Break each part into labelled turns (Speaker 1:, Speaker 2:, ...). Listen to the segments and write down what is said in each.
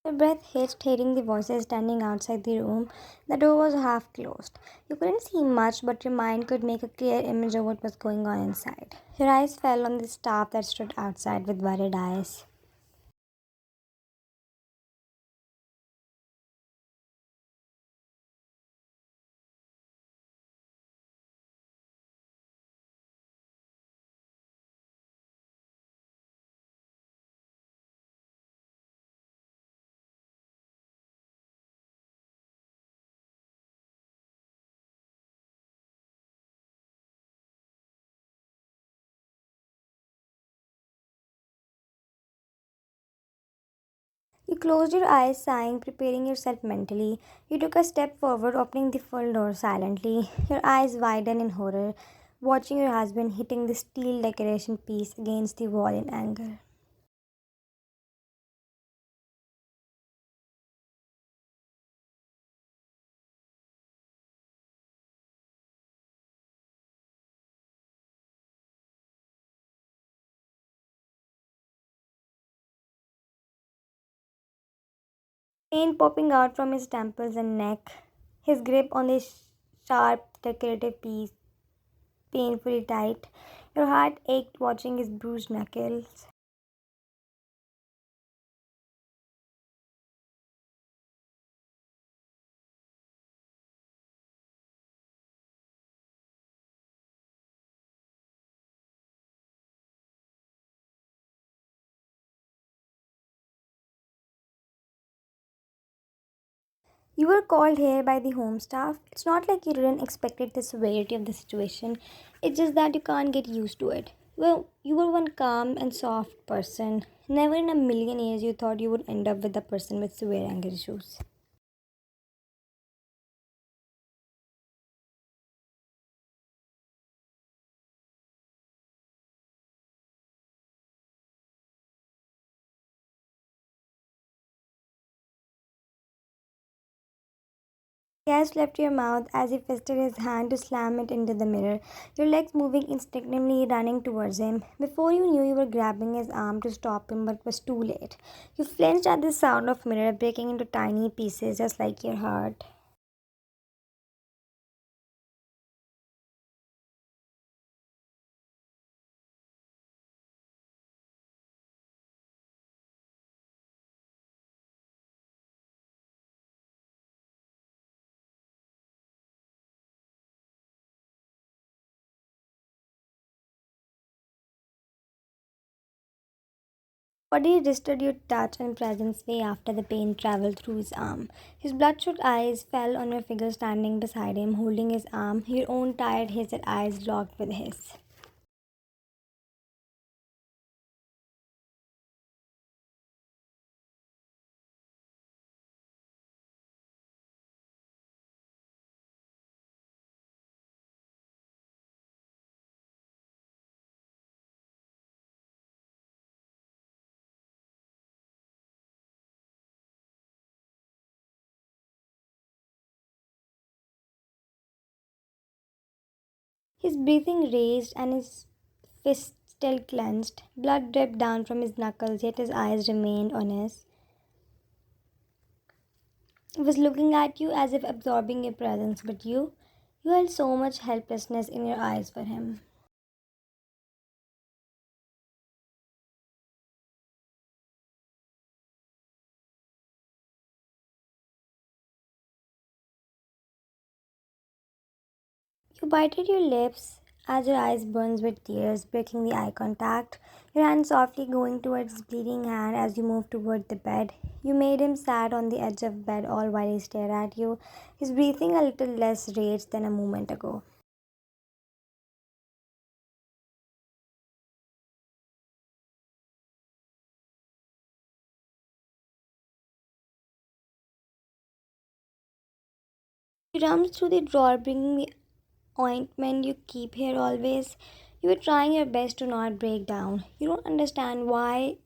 Speaker 1: Her breath hitched, hearing the voices standing outside the room. The door was half closed. You couldn't see much, but your mind could make a clear image of what was going on inside. Your eyes fell on the staff that stood outside with worried eyes. You closed your eyes, sighing, preparing yourself mentally. You took a step forward, opening the full door silently. Your eyes widened in horror, watching your husband hitting the steel decoration piece against the wall in anger. Pain popping out from his temples and neck, his grip on the sharp decorative piece painfully tight. Your heart ached watching his bruised knuckles. You were called here by the home staff. It's not like you didn't expect the severity of the situation. It's just that you can't get used to it. Well, you were one calm and soft person. Never in a million years you thought you would end up with a person with severe anger issues. Gas left your mouth as he fisted his hand to slam it into the mirror, your legs moving instinctively, running towards him. Before you knew, you were grabbing his arm to stop him, but it was too late. You flinched at the sound of mirror breaking into tiny pieces, just like your heart. Body resisted your touch and presence way after the pain traveled through his arm. His bloodshot eyes fell on your figure standing beside him, holding his arm, your own tired, hazel eyes locked with his. His breathing raised and his fist still clenched. Blood dripped down from his knuckles, yet his eyes remained honest. He was looking at you as if absorbing your presence, but you held so much helplessness in your eyes for him. You bited your lips as your eyes burned with tears, breaking the eye contact. Your hand softly going towards his bleeding hand as you moved toward the bed. You made him sat on the edge of bed all while he stared at you, his breathing a little less rage than a moment ago. You rummaged through the drawer, bringing the ointment you keep here always. You were trying your best to not break down. You don't understand why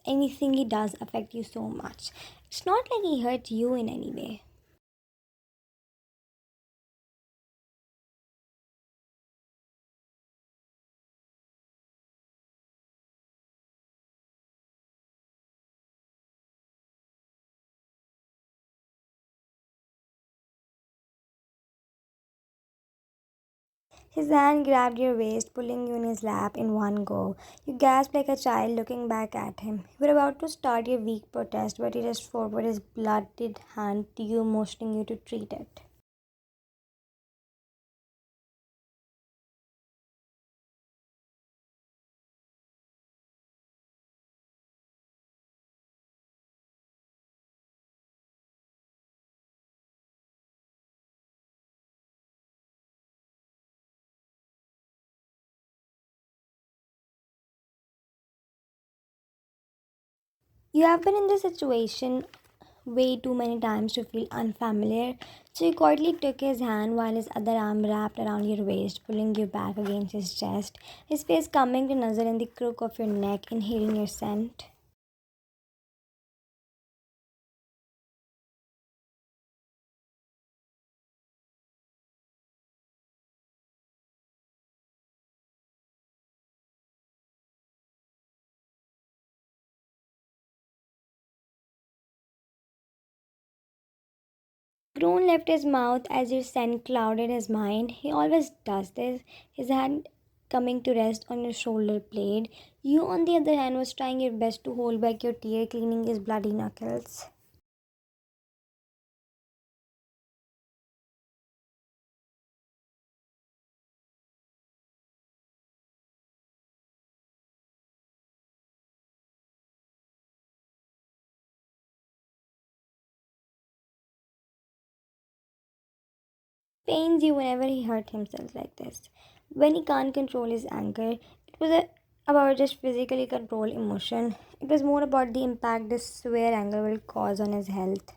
Speaker 1: anything he does affect you so much. It's not like he hurt you in any way. His hand grabbed your waist, pulling you in his lap in one go. You gasped like a child looking back at him. You were about to start your weak protest, but he reached forward his blooded hand to you, motioning you to treat it. You have been in this situation way too many times to feel unfamiliar, so you quietly took his hand while his other arm wrapped around your waist, pulling you back against his chest, his face coming to nuzzle in the crook of your neck, inhaling your scent. Groan left his mouth as your scent clouded his mind. He always does this, his hand coming to rest on your shoulder blade. You, on the other hand, was trying your best to hold back your tear, cleaning his bloody knuckles. Pains you whenever he hurt himself like this. When he can't control his anger, it was about just physically control emotion. It was more about the impact this severe anger will cause on his health.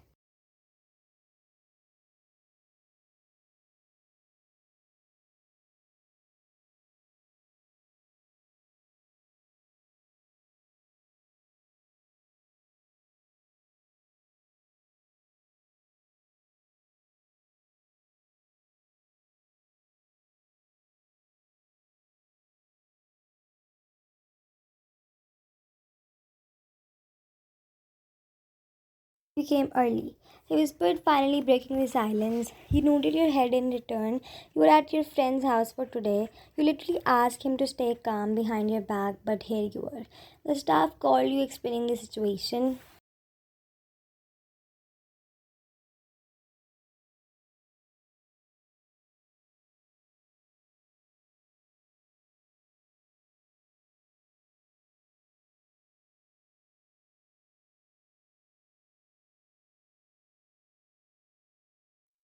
Speaker 1: You came early. He whispered, finally breaking the silence. He nodded your head in return. You were at your friend's house for today. You literally asked him to stay calm behind your back, but here you were. The staff called you explaining the situation.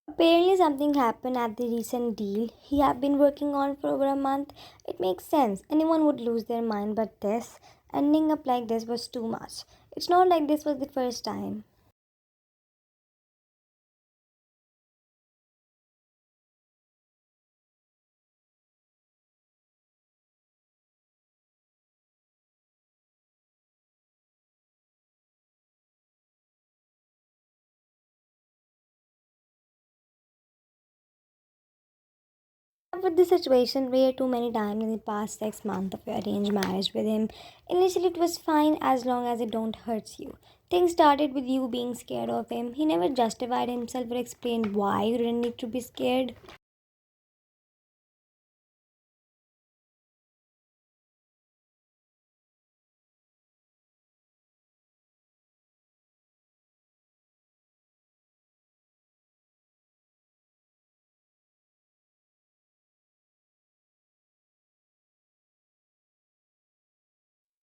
Speaker 1: Apparently, something happened at the recent deal he had been working on for over a month. It makes sense. Anyone would lose their mind, but this, ending up like this, was too much. It's not like this was the first time. I've with this situation way too many times in the past 6 months of your arranged marriage with him. Initially, it was fine as long as it don't hurt you. Things started with you being scared of him. He never justified himself or explained why you didn't need to be scared.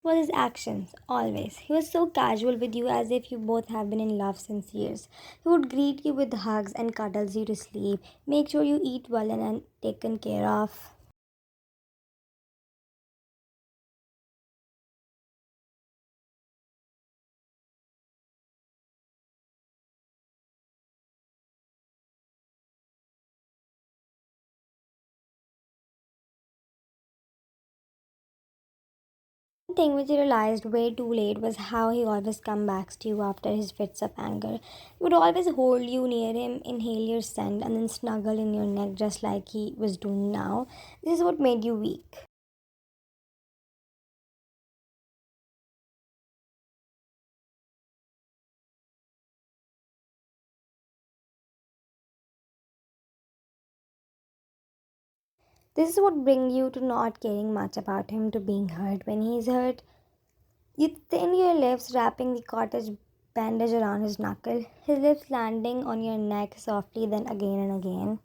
Speaker 1: Was his actions, always. He was so casual with you as if you both have been in love since years. He would greet you with hugs and cuddles you to sleep, make sure you eat well and taken care of. One thing which he realized way too late was how he always come back to you after his fits of anger. He would always hold you near him, inhale your scent, and then snuggle in your neck just like he was doing now. This is what made you weak. This is what brings you to not caring much about him to being hurt when he is hurt. You thin your lips, wrapping the cottage bandage around his knuckle, his lips landing on your neck softly, then again and again.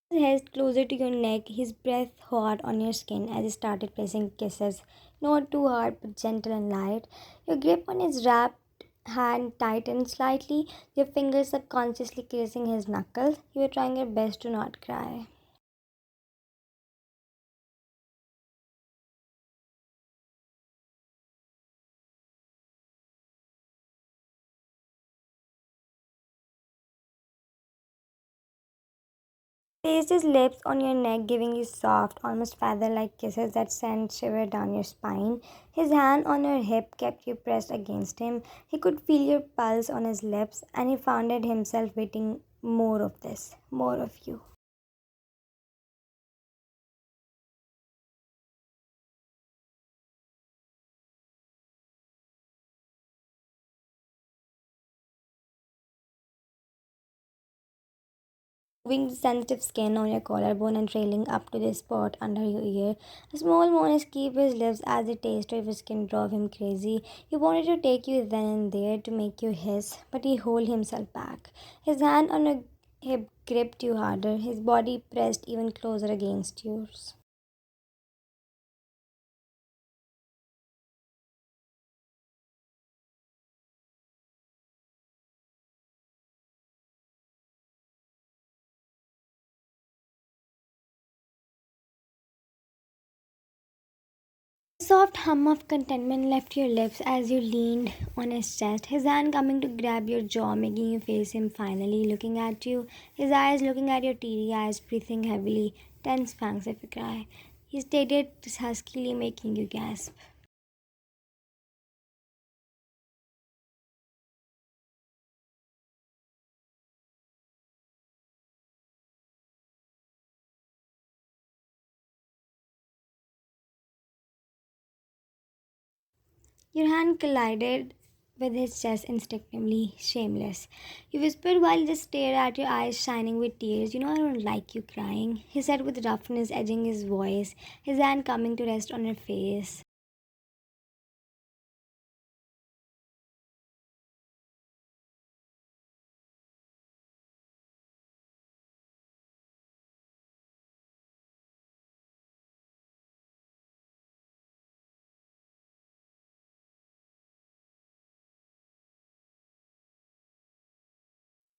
Speaker 1: His head closer to your neck, his breath hot on your skin as he started placing kisses, not too hard but gentle and light. Your grip on his wrapped hand tightened slightly, your fingers subconsciously kissing his knuckles. You were trying your best to not cry. Placed his lips on your neck, giving you soft, almost feather-like kisses that sent shiver down your spine. His hand on your hip kept you pressed against him. He could feel your pulse on his lips, and he found it himself waiting more of this, more of you. Moving the sensitive skin on your collarbone and trailing up to the spot under your ear. A small moan escaped his lips as the taste of his skin drove him crazy. He wanted to take you then and there to make you hiss, but he held himself back. His hand on your hip gripped you harder, his body pressed even closer against yours. A soft hum of contentment left your lips as you leaned on his chest, his hand coming to grab your jaw, making you face him finally, looking at you, his eyes looking at your teary eyes, breathing heavily, tense fangs if you cry. He stated huskily, making you gasp. Your hand collided with his chest instinctively, shameless. You whispered while he just stared at your eyes shining with tears. You know I don't like you crying, he said with roughness edging his voice, his hand coming to rest on your face.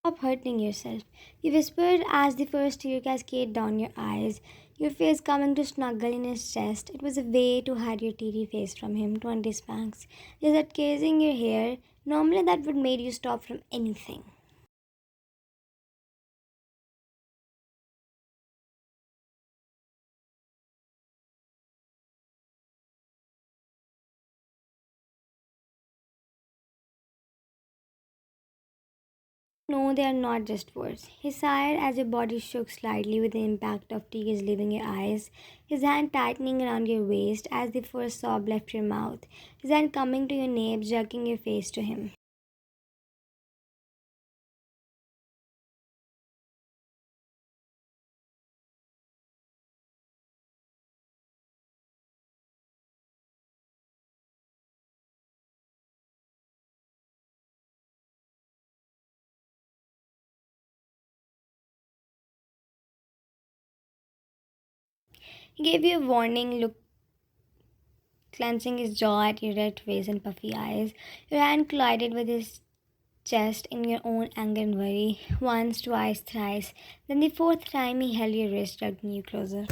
Speaker 1: Stop hurting yourself, he whispered as the first tear cascaded down your eyes, your face coming to snuggle in his chest. It was a way to hide your teary face from him, 20 spanks. He said, casing your hair. Normally that would made you stop from anything. No, they are not just words. He sighed as your body shook slightly with the impact of tears leaving your eyes, his hand tightening around your waist as the first sob left your mouth, his hand coming to your nape, jerking your face to him. He gave you a warning look, clenching his jaw at your red face and puffy eyes. Your hand collided with his chest in your own anger and worry. Once, twice, thrice. Then the fourth time he held your wrist, dragging you closer.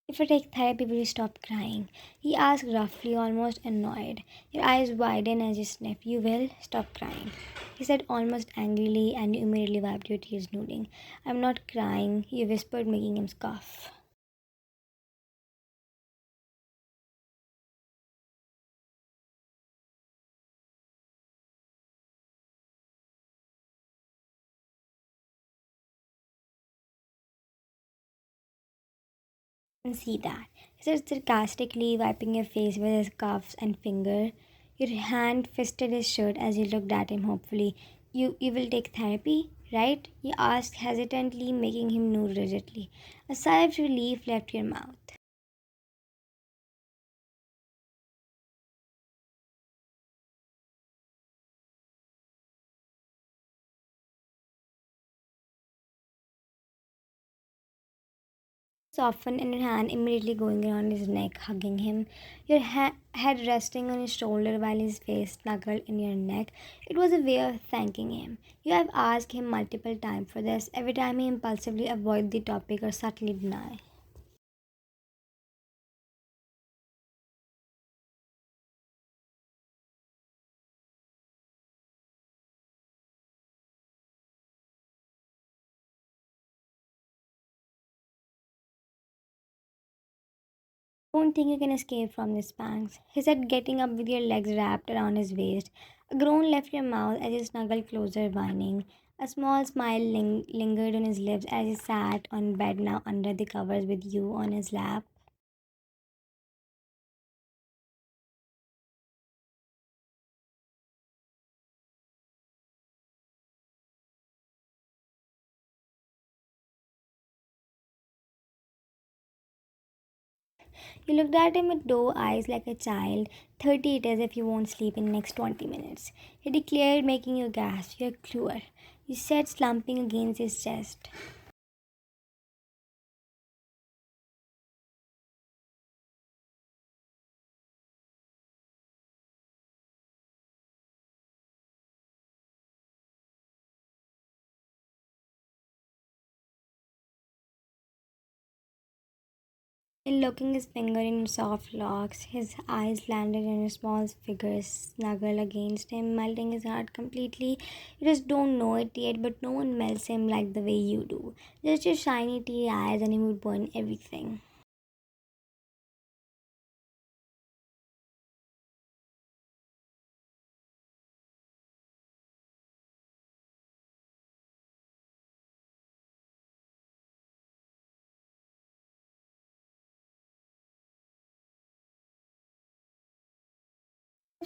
Speaker 1: He If I take therapy, will you stop crying? He asked roughly, almost annoyed. Your eyes widen as you sniff. You will stop crying. He said almost angrily, and you immediately wiped your tears, nodding. I'm not crying, you whispered, making him scoff. And see that. He said sarcastically, wiping your face with his cuffs and finger. Your hand fisted his shirt as you looked at him hopefully. You will take therapy, right? He asked hesitantly, making him nod rigidly. A sigh of relief left your mouth. Softened and your hand immediately going around his neck, hugging him, your head resting on his shoulder while his face snuggled in your neck. It was a way of thanking him. You have asked him multiple times for this, every time he impulsively avoid the topic or subtly deny. Don't think you can escape from this, Spanx, he said, getting up with your legs wrapped around his waist. A groan left your mouth as you snuggled closer, whining. A small smile lingered on his lips as he sat on bed now under the covers with you on his lap. You looked at him with doe eyes like a child. 30 it is if you won't sleep in next 20 minutes. He declared, making you gasp. You're cruel. You said, slumping against his chest. In looking his finger in your soft locks, his eyes landed on your small figure snuggled against him, melting his heart completely. You just don't know it yet, but no one melts him like the way you do. Just your shiny teary eyes, and he would burn everything.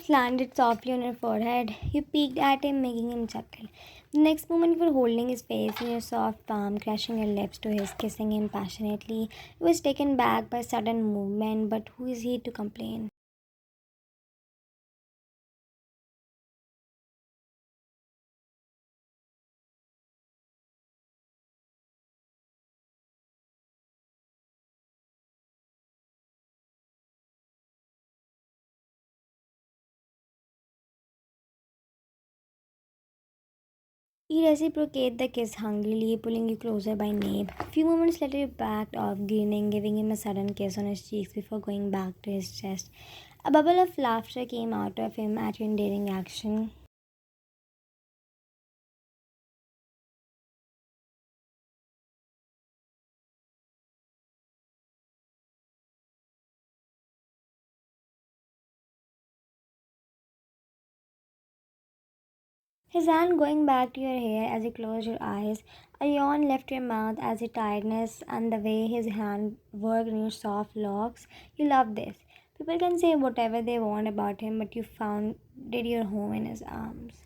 Speaker 1: Landed softly on her forehead. You peeked at him, making him chuckle. The next moment, you were holding his face in your soft palm, crushing your lips to his, kissing him passionately. He was taken back by sudden movement, but who is he to complain? He reciprocated the kiss hungrily, pulling you closer by nape. A few moments later, you backed off, grinning, giving him a sudden kiss on his cheeks before going back to his chest. A bubble of laughter came out of him at your endearing action. His hand going back to your hair as he closed your eyes. A yawn left your mouth as the tiredness and the way his hand worked on your soft locks. You love this. People can say whatever they want about him, but you found did your home in his arms.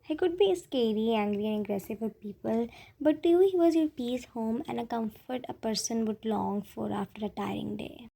Speaker 1: He could be scary, angry, and aggressive with people, but to you he was your peace, home, and a comfort a person would long for after a tiring day.